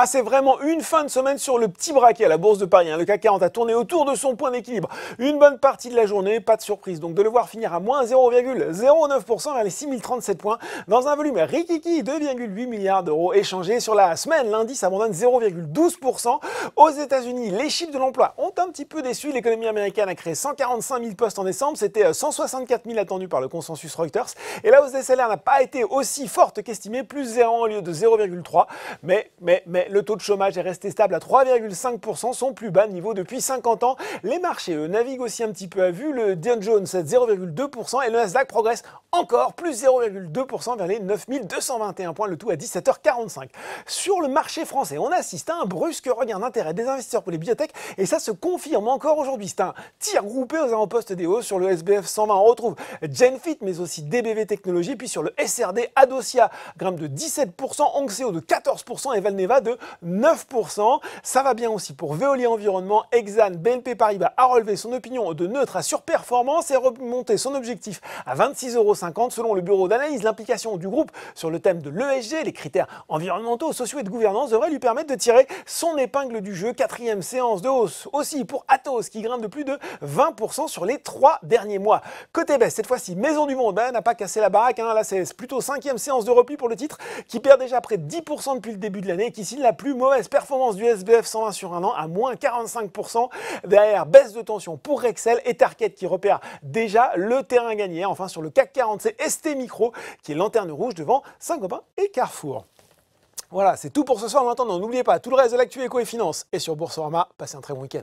Ah, c'est vraiment une fin de semaine sur le petit braquet à la Bourse de Paris. Le CAC 40 a tourné autour de son point d'équilibre une bonne partie de la journée, pas de surprise. Donc de le voir finir à moins 0,09% vers les 6037 points dans un volume rikiki 2,8 milliards d'euros échangés sur la semaine. L'indice abandonne 0,12%. Aux États-Unis, les chiffres de l'emploi ont un petit peu déçu. L'économie américaine a créé 145 000 postes en décembre. C'était 164 000 attendus par le consensus Reuters. Et la hausse des salaires n'a pas été aussi forte qu'estimé, plus 0 au lieu de 0,3. Mais le taux de chômage est resté stable à 3,5%, son plus bas niveau depuis 50 ans. Les marchés, eux, naviguent aussi un petit peu à vue. Le Dow Jones est 0,2% et le Nasdaq progresse encore, plus 0,2% vers les 9221 points, le tout à 17h45. Sur le marché français, on assiste à un brusque regain d'intérêt des investisseurs pour les biotech et ça se confirme encore aujourd'hui. C'est un tir groupé aux avant-postes des hausses. Sur le SBF 120, on retrouve Genfit, mais aussi DBV Technologies. Puis sur le SRD, Adocia grimpe de 17%, Onxeo de 14% et Valneva de 9%. Ça va bien aussi pour Veolia Environnement. Exane, BNP Paribas a relevé son opinion de neutre à surperformance et remonté son objectif à 26,50 € selon le bureau d'analyse. L'implication du groupe sur le thème de l'ESG, les critères environnementaux, sociaux et de gouvernance, devrait lui permettre de tirer son épingle du jeu. Quatrième séance de hausse aussi pour Atos qui grimpe de plus de 20% sur les 3 derniers mois. Côté baisse, cette fois-ci, Maison du Monde n'a pas cassé la baraque. Là, c'est plutôt 5e séance de repli pour le titre qui perd déjà près de 10% depuis le début de l'année et qui signe la plus mauvaise performance du SBF 120 sur un an à moins 45%. Derrière, baisse de tension pour Rexel et Target qui repère déjà le terrain gagné. Enfin, sur le CAC 40, c'est ST Micro qui est lanterne rouge devant Saint-Gobain et Carrefour. Voilà, c'est tout pour ce soir. En attendant, n'oubliez pas tout le reste de l'actu éco et finance et sur Boursorama. Passez un très bon week-end.